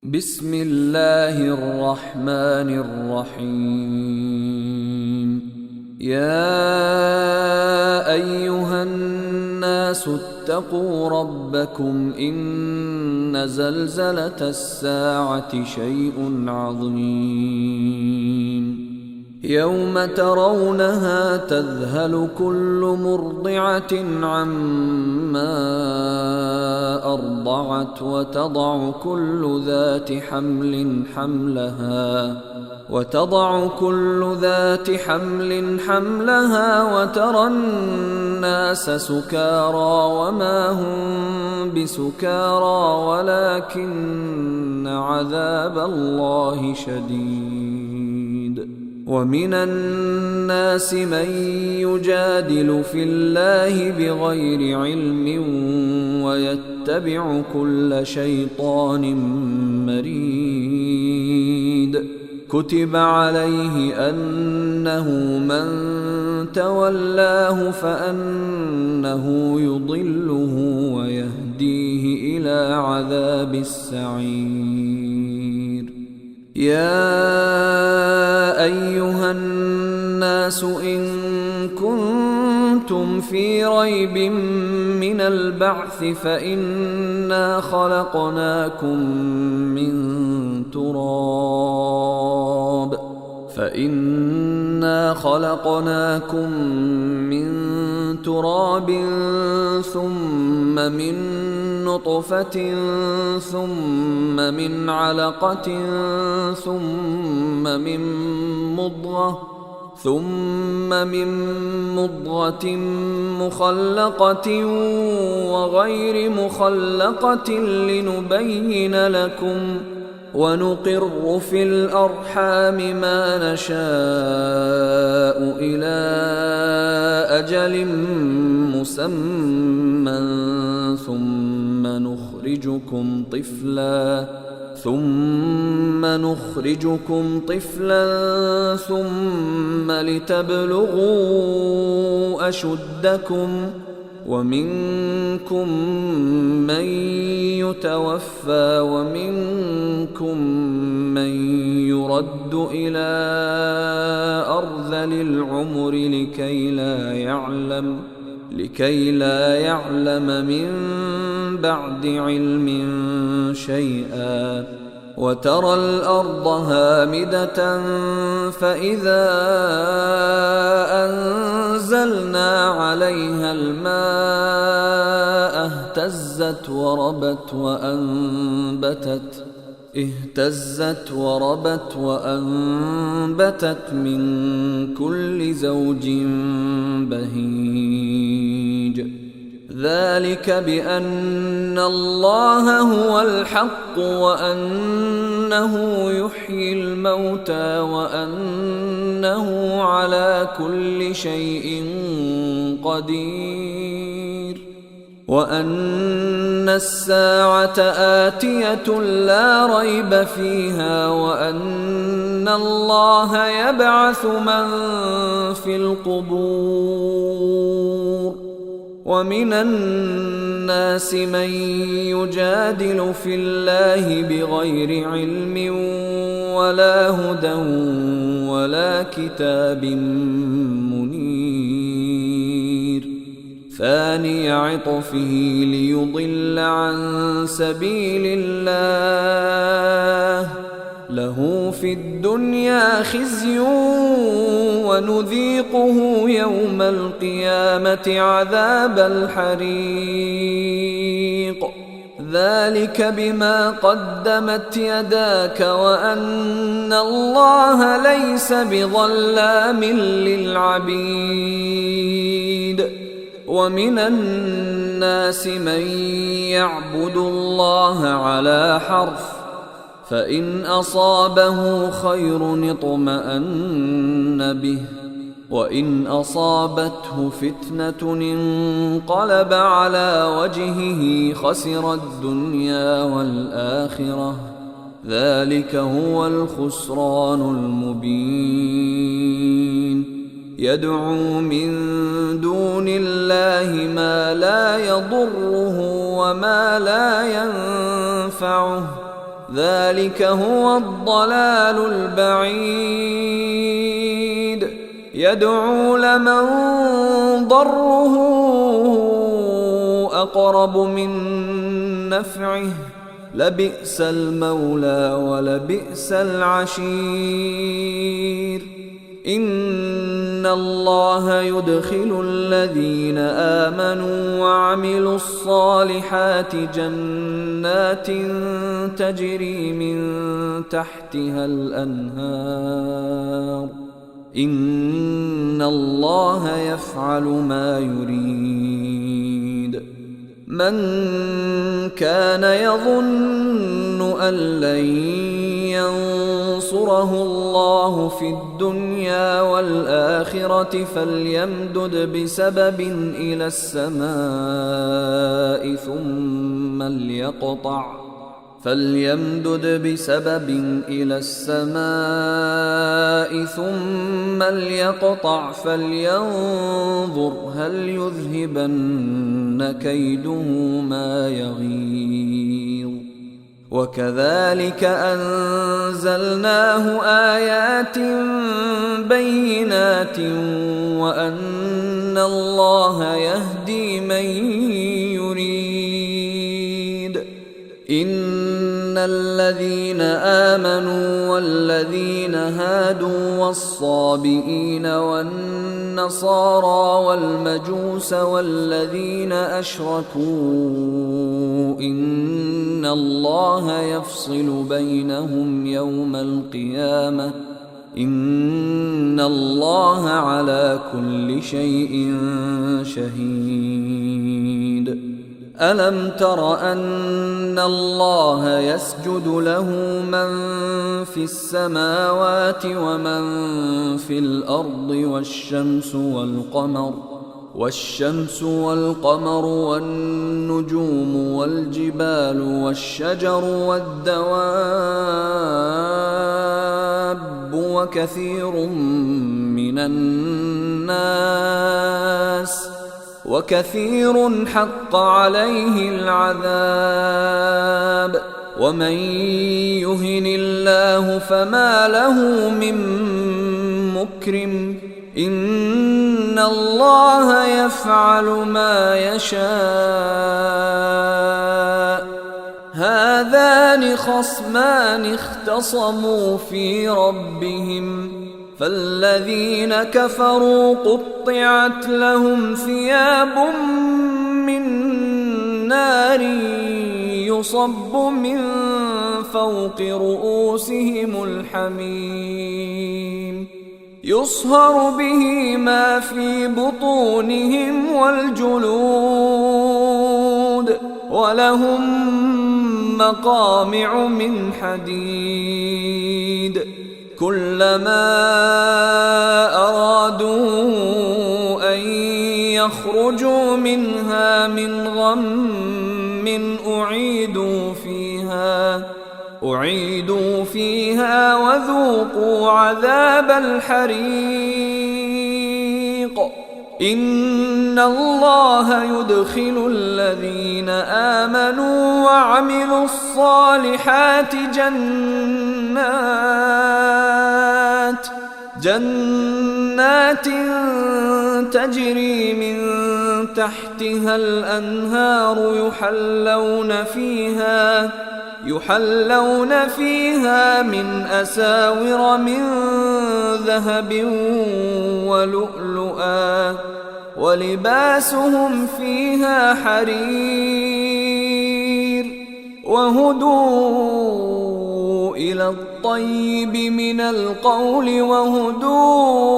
بسم الله الرحمن الرحيم. يا أيها الناس اتقوا ربكم إن زلزلة الساعة شيء عظيم يوم ترونها تذهل كل مرضعة عما أرضعت وتضع كل ذات حمل حملها وترى الناس سكارى وما هم بسكارى ولكن عذاب الله شديد. ومن الناس من يجادل في الله بغير علم ويتبع كل شيطان مريد. كتب عليه أنه من تولاه فأنه يضله ويهديه إلى عذاب السعير. يا أيها الناس إن كنتم في ريب من البعث فإنا خلقناكم من تراب ثم من نطفة ثم من علقة ثم من مضغة مخلقة وغير مخلقة لنبين لكم ونقر في الأرحام ما نشاء إلى أجل مسمى ثم نخرجكم طفلا ثم لتبلغوا أشدكم ومنكم من يتوفى ومنكم من يرد إلى أرذل العمر لكي لا يعلم من بعد علم شيئا. وترى الأرض هامدة فإذا أنزلنا عليها الماء اهتزت وربت وأنبتت من كل زوج بهيج. ذلك بأن الله هو الحق وأنه يحيي الموتى وأنه على كل شيء قدير وأن الساعة آتية لا ريب فيها وأن الله يبعث من في القبور. ومن الناس من يجادل في الله بغير علم ولا هدى ولا كتاب منير. ثاني عطفه ليضل عن سبيل الله له في الدنيا خزي ونذيقه يوم القيامة عذاب الحريق. ذلك بما قدمت يداك وأن الله ليس بظلام للعبيد. ومن الناس من يعبد الله على حرف فإن أصابه خير اطمأن به وإن أصابته فتنة انقلب على وجهه خسر الدنيا والآخرة. ذلك هو الخسران المبين. يدعو من دون الله ما لا يضره وما لا ينفعه ذلك هو الضلال البعيد يدعو لمن ضره أقرب من نفعه لبئس المولى ولبئس العشير إن الله يدخل الذين آمنوا وعملوا الصالحات جنات تجري من تحتها الأنهار إن الله يفعل ما يريد من كان يظن أن لن ينصره الله في الدنيا والآخرة فليمدد بسبب إلى السماء ثم ليقطع فلينظر هل يذهبن كيده ما يغيظ وكذلك أنزلناه آيات بينات وأن الله يهدي من يريد إن الذين آمنوا والذين هادوا والصابئين والنصارى والمجوس والذين أشركوا إن الله يفصل بينهم يوم القيامة إن الله على كل شيء شهيد ألم تر أن الله يسجد له من في السماوات ومن في الأرض والشمس والقمر والنجوم والجبال والشجر والدواب وكثير حق عليه العذاب ومن يهن الله فما له من مكرم إن الله يفعل ما يشاء هذان خصمان اختصموا في ربهم فالذين كفروا قطعت لهم ثياب من نار يصب من فوق رؤوسهم الحميم يصهر به ما في بطونهم والجلود ولهم مقامع من حديد كلما أرادوا أن يخرجوا منها من غم أعيدوا فيها وذوقوا عذاب الحريق إن الله يدخل الذين آمنوا وعملوا الصالحات جنات تجري من تحتها الأنهار يحلون فيها من أساور من ذهب ولؤلؤا ولباسهم فيها حرير وهدوا إلى الطيب من القول وهدوا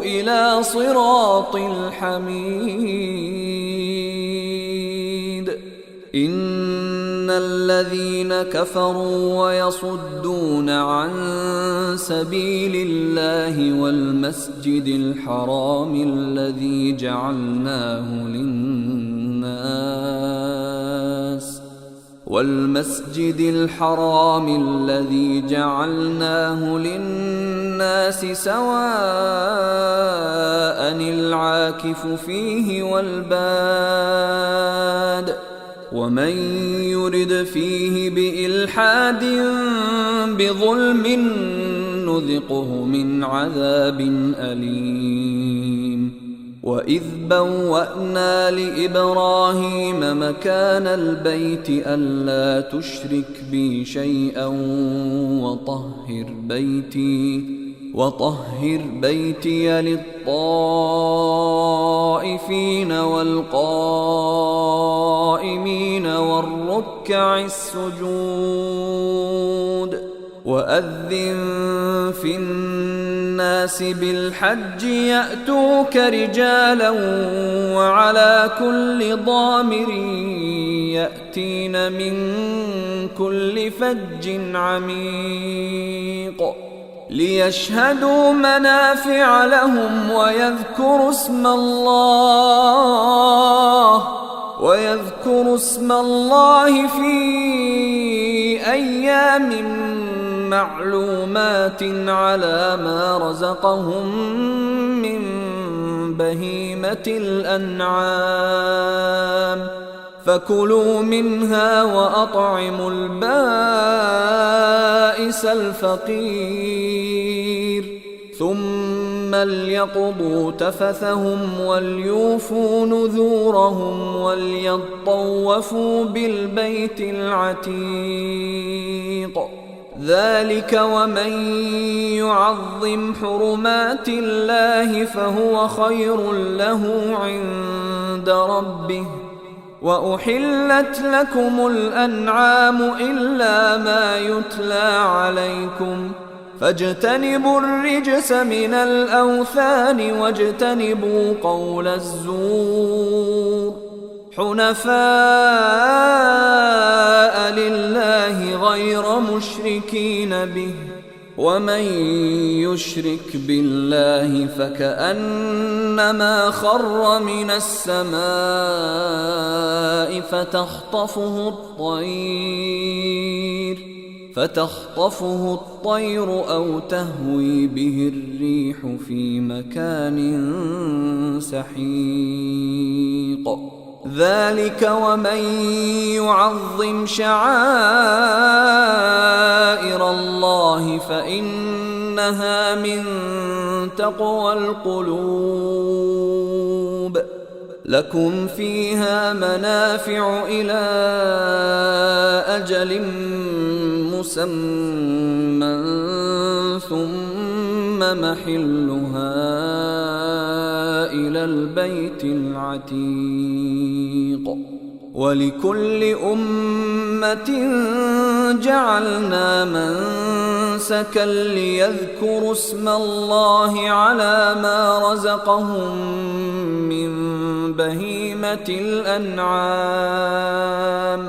إلى صراط الحميد إن الذين كفروا ويصدون عن سبيل الله والمسجد الحرام الذي جعلناه للناس سواء العاكف فيه والباد ومن يرد فيه بإلحاد بظلم نذقه من عذاب أليم. وإذ بوأنا لإبراهيم مكان البيت ألا تشرك بي شيئا وطهر بيتي للطائفين والقائمين والركع السجود. وأذن في الناس بالحج يأتوك رجالا وعلى كل ضامر يأتين من كل فج عميق ليشهدوا منافع لهم ويذكروا اسم الله في أيام معلومات على ما رزقهم من بهيمة الأنعام فكلوا منها وأطعموا البائس الفقير ثم ليقضوا تفثهم وليوفوا نذورهم وليطوفوا بالبيت العتيق. ذلك ومن يعظم حرمات الله فهو خير له عند ربه. وأحلت لكم الأنعام إلا ما يتلى عليكم فاجتنبوا الرجس من الأوثان واجتنبوا قول الزور حنفاء لله غير مشركين به. ومن يشرك بالله فكأنما خر من السماء فتخطفه الطير أو تهوي به الريح في مكان سحيق. ذلك ومن يعظم شعائر الله فإنها من تقوى القلوب. لكم فيها منافع إلى أجل مسمى ثم محلها إلى البيت العتيق. ولكل أمة جعلنا منسكا ليذكروا اسم الله على ما رزقهم من بهيمة الأنعام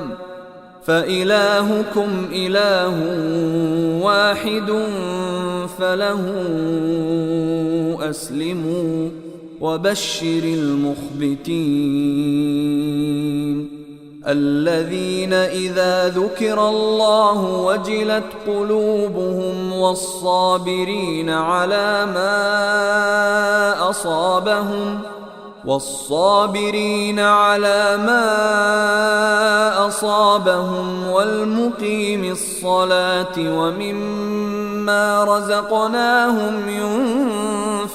فإلهكم إله واحد فله أسلموا وبشر المخبتين الذين إذا ذكر الله وجلت قلوبهم والصابرين على ما أصابهم والمقيم الصلاة ومما رزقناهم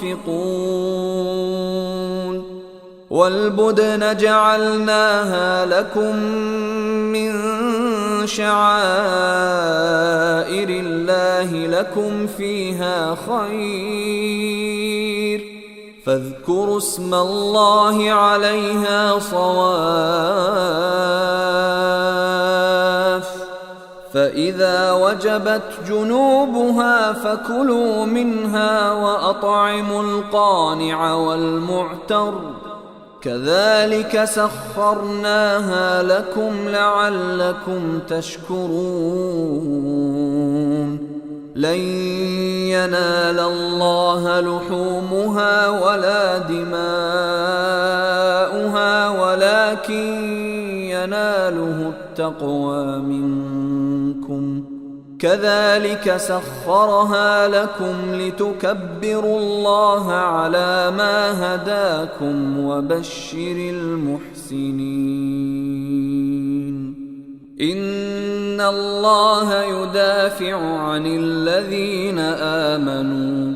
ينفقون. والبدن جعلناها لكم من شعائر الله لكم فيها خير فاذكروا اسم الله عليها صواف. فإذا وجبت جنوبها فكلوا منها وأطعموا القانع والمعتر كذلك سخرناها لكم لعلكم تشكرون. لن ينال الله لحومها ولا دماؤها ولكن يناله التقوى منكم. كذلك سخرها لكم لتكبروا الله على ما هداكم وبشر المحسنين. إن الله يدافع عن الذين آمنوا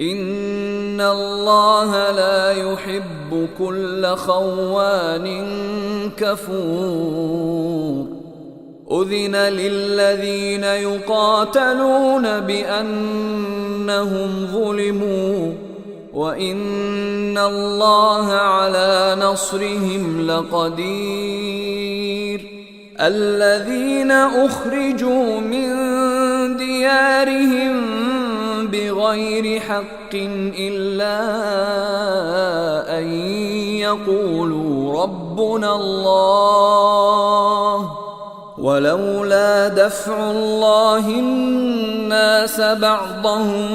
إن الله لا يحب كل خوان كفور أذن للذين يقاتلون بأنهم ظلموا وإن الله على نصرهم لقدير الذين أخرجوا من ديارهم بغير حق إلا أن يقولوا ربنا الله ولولا دفع الله الناس بعضهم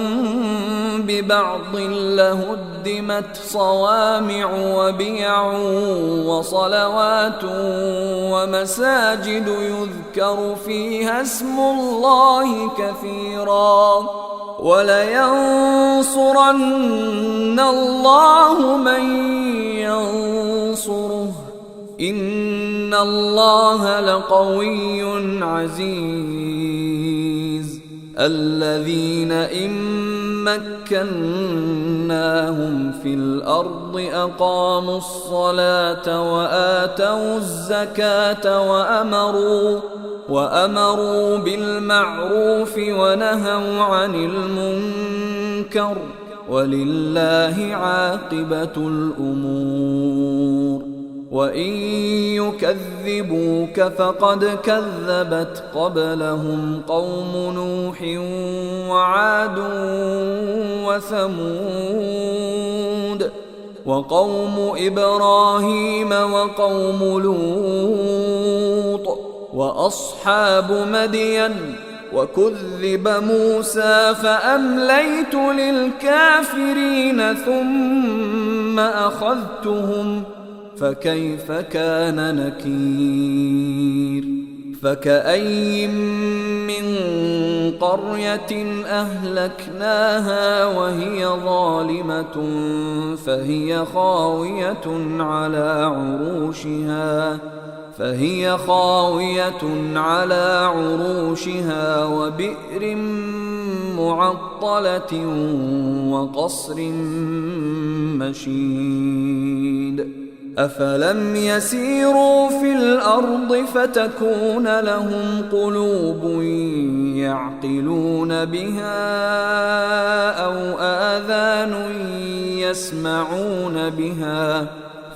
ببعض لهدمت صوامع وبيع وصلوات ومساجد يذكر فيها اسم الله كثيرا ولينصرن الله من ينصره إن الله لقوي عزيز الذين إن مكناهم في الأرض أقاموا الصلاة وآتوا الزكاة وأمروا بالمعروف ونهوا عن المنكر ولله عاقبة الأمور وإن يكذبوك فقد كذبت قبلهم قوم نوح وعاد وثمود وقوم إبراهيم وقوم لوط وأصحاب مدين وكذب موسى فأمليت للكافرين ثم أخذتهم فكيف كان نكير فكأي من قرية أهلكناها وهي ظالمة فهي خاوية على عروشها وبئر معطلة وقصر مشيد أفلم يسيروا في الأرض فتكون لهم قلوب يعقلون بها أو آذان يسمعون بها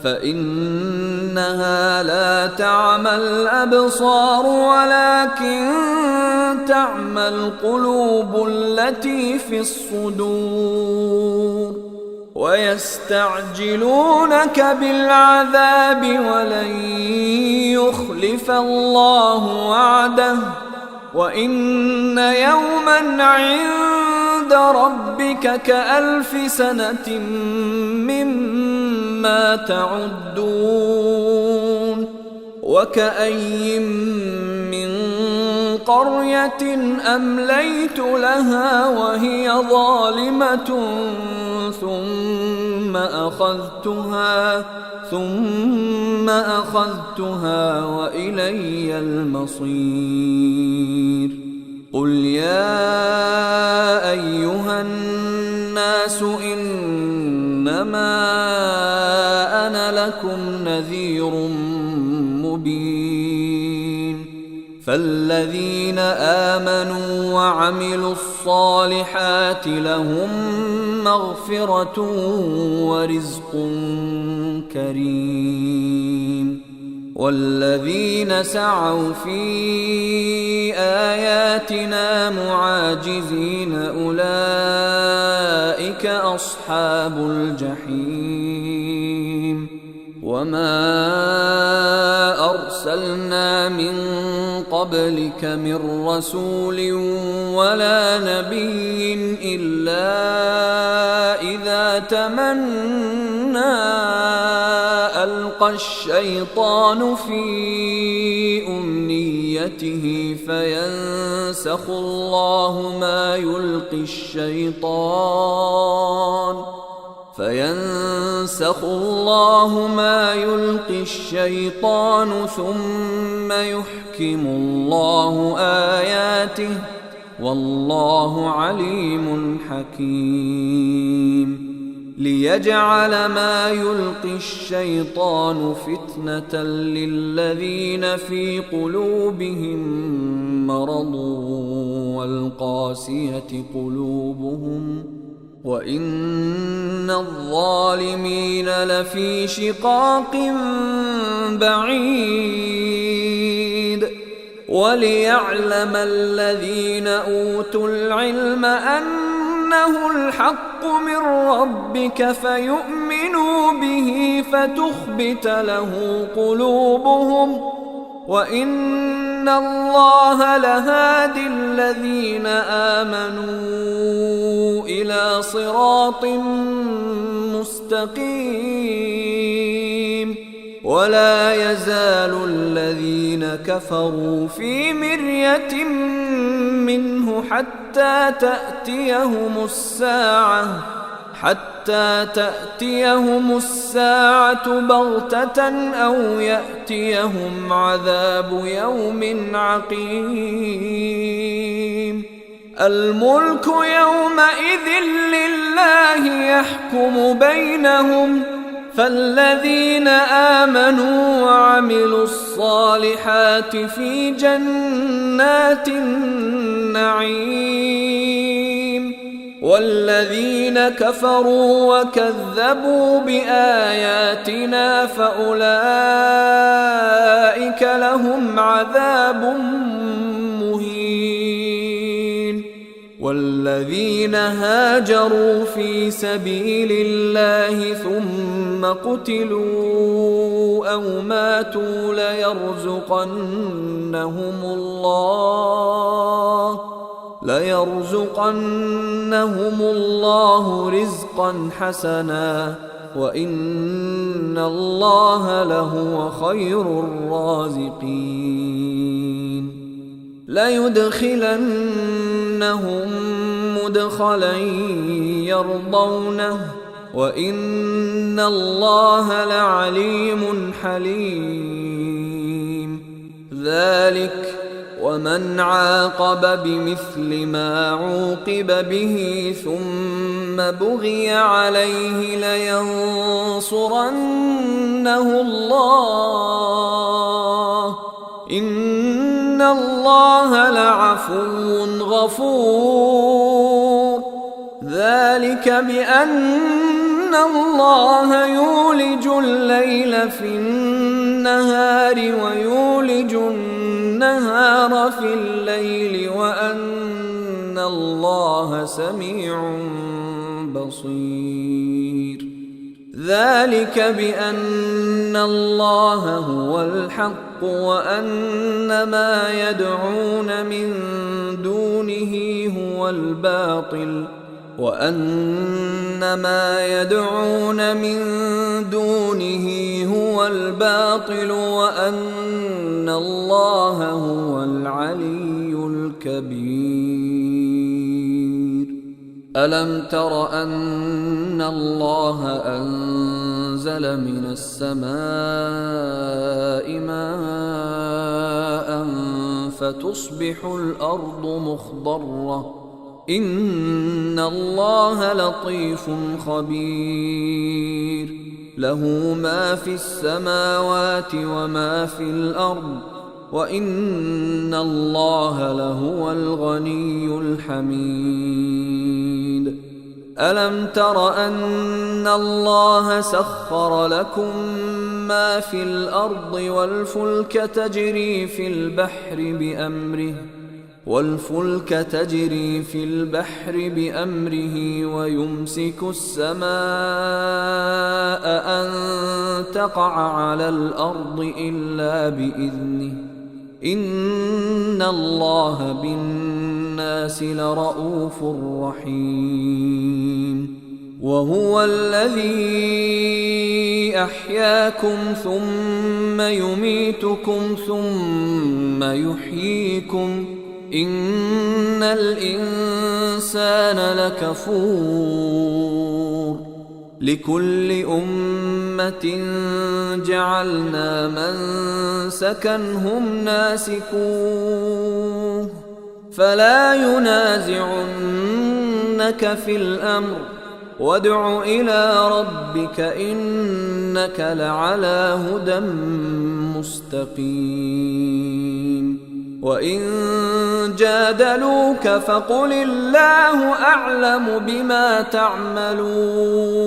فإنها لا تعمى الأبصار ولكن تعمى القلوب التي في الصدور ويستعجلونك بالعذاب ولن يخلف الله وعده وإن يوما عند ربك كألف سنة مما تعدون وكأي من قرية أمليت لها وهي ظالمة ثم أخذتها وإلي المصير قل يا أيها الناس إنما أنا لكم نذير مبين فالذين آمنوا وعملوا الصالحات لهم مغفرة ورزق كريم والذين سعوا في آياتنا معاجزين أولئك أصحاب الجحيم وما أرسلنا من قبلك من رسول ولا نبي إلا إذا تمنى ألقى الشيطان في أمنيته فينسخ الله ما يلقي الشيطان فينسخ الله ما يلقي الشيطان ثم يحكم الله آياته والله عليم حكيم ليجعل ما يلقي الشيطان فتنة للذين في قلوبهم مرض والقاسية قلوبهم وإن الظالمين لفي شقاق بعيد وليعلم الذين أوتوا العلم أنه الحق من ربك فيؤمنوا به فتخبت له قلوبهم وإن الله لهادي الذين آمنوا إلى صراط مستقيم ولا يزال الذين كفروا في مرية منه حتى تأتيهم الساعة بغتة أو يأتيهم عذاب يوم عقيم الملك يومئذ لله يحكم بينهم فالذين آمنوا وعملوا الصالحات في جنات النعيم والذين كفروا وكذبوا بآياتنا فأولئك لهم عذاب مهين والذين هاجروا في سبيل الله ثم قتلوا أو ماتوا ليرزقنهم الله رزقا حسنا وإن الله لهو خير الرازقين ليدخلنهم مدخلا يرضونه وإن الله لعليم حليم ذلك ومن عاقب بمثل ما عوقب به ثم بغي عليه لينصرنه الله إن الله لعفو غفور ذلك بأن الله يولج الليل في النهار ويولج النهار في الليل وأن الله سميع بصير ذلك بأن الله هو الحق وأن ما يدعون من دونه هو الباطل وأن الله هو العلي الكبير ألم تر أن الله أنزل من السماء ماء فتصبح الأرض مخضرة إن الله لطيف خبير له ما في السماوات وما في الأرض وإن الله لهو الغني الحميد ألم تر أن الله سخر لكم ما في الأرض والفلك تجري في البحر بأمره ويمسك السماء أن تقع على الأرض إلا بإذنه إن الله بالناس لرءوف رحيم وهو الذي أحياكم ثم يميتكم ثم يحييكم إن الإنسان لكفور لكل أمة جعلنا منسكا هم ناسكوه فلا ينازعنك في الأمر وادع إلى ربك إنك لعلى هدى مستقيم وإن جادلوك فقل الله أعلم بما تعملون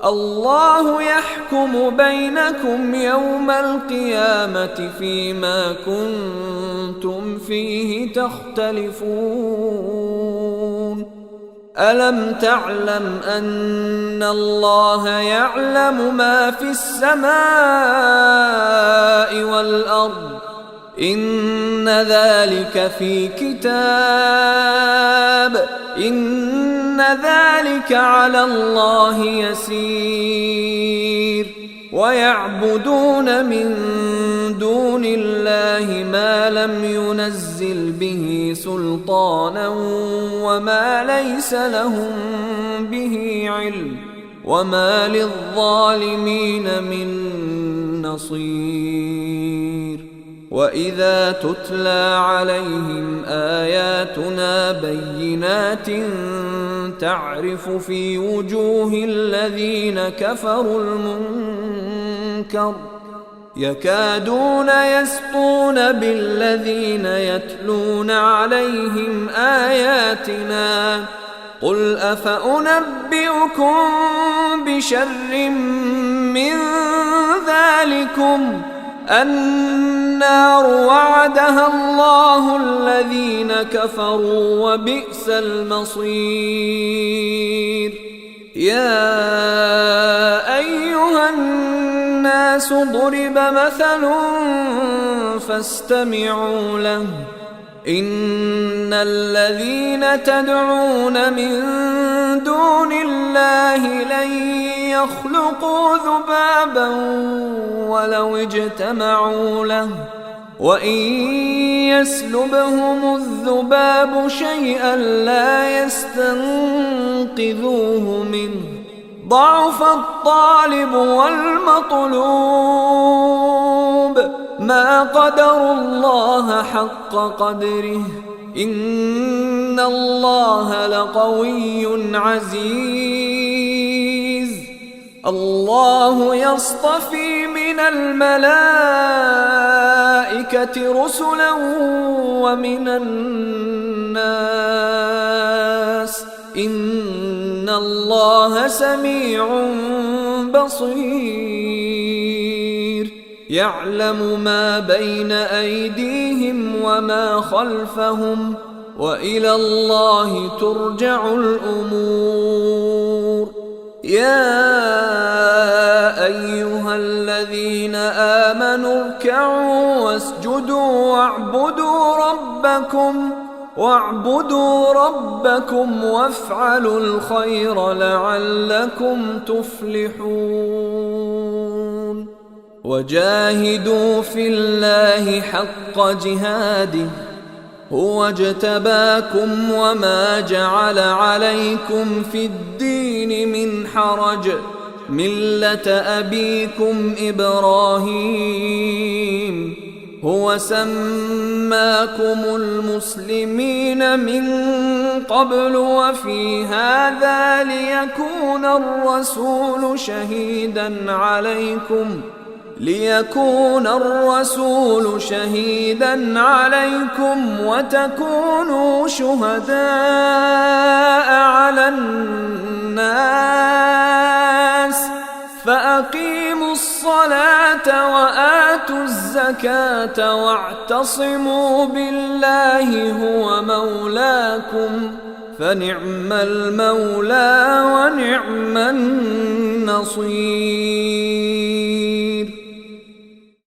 الله يحكم بينكم يوم القيامة فيما كنتم فيه تختلفون ألم تعلم أن الله يعلم ما في السماء والأرض إن ذلك في كتاب إن ذلك على الله يسير ويعبدون من دون الله ما لم ينزل به سلطانا وما ليس لهم به علم وما للظالمين من نصير وإذا تتلى عليهم آياتنا بينات تعرف في وجوه الذين كفروا المنكر يكادون يسطون بالذين يتلون عليهم آياتنا قل أفأنبئكم بشر من ذلكم النار وعدها الله الذين كفروا وبئس المصير يا أيها الناس ضرب مثل فاستمعوا له إن الذين تدعون من دون الله لن يخلقوا ذبابا ولو اجتمعوا له وإن يسلبهم الذباب شيئا لا يستنقذوه منه ضعف الطالب والمطلوب ما قدروا الله حق قدره إن الله لقوي عزيز الله يصطفي من الملائكة رسلا ومن الناس إن الله سميع بصير يعلم ما بين أيديهم وما خلفهم وإلى الله ترجع الأمور يا أيها الذين آمنوا اركعوا واسجدوا واعبدوا ربكم وافعلوا الخير لعلكم تفلحون وجاهدوا في الله حق جهاده هو اجتباكم وما جعل عليكم في الدين من حرج ملة أبيكم إبراهيم هو سماكم المسلمين من قبل وفي هذا ليكون الرسول شهيدا عليكم وتكونوا شهداء على الناس فأقيموا الصلاة وآتوا الزكاة واعتصموا بالله هو مولاكم فنعم المولى ونعم النصير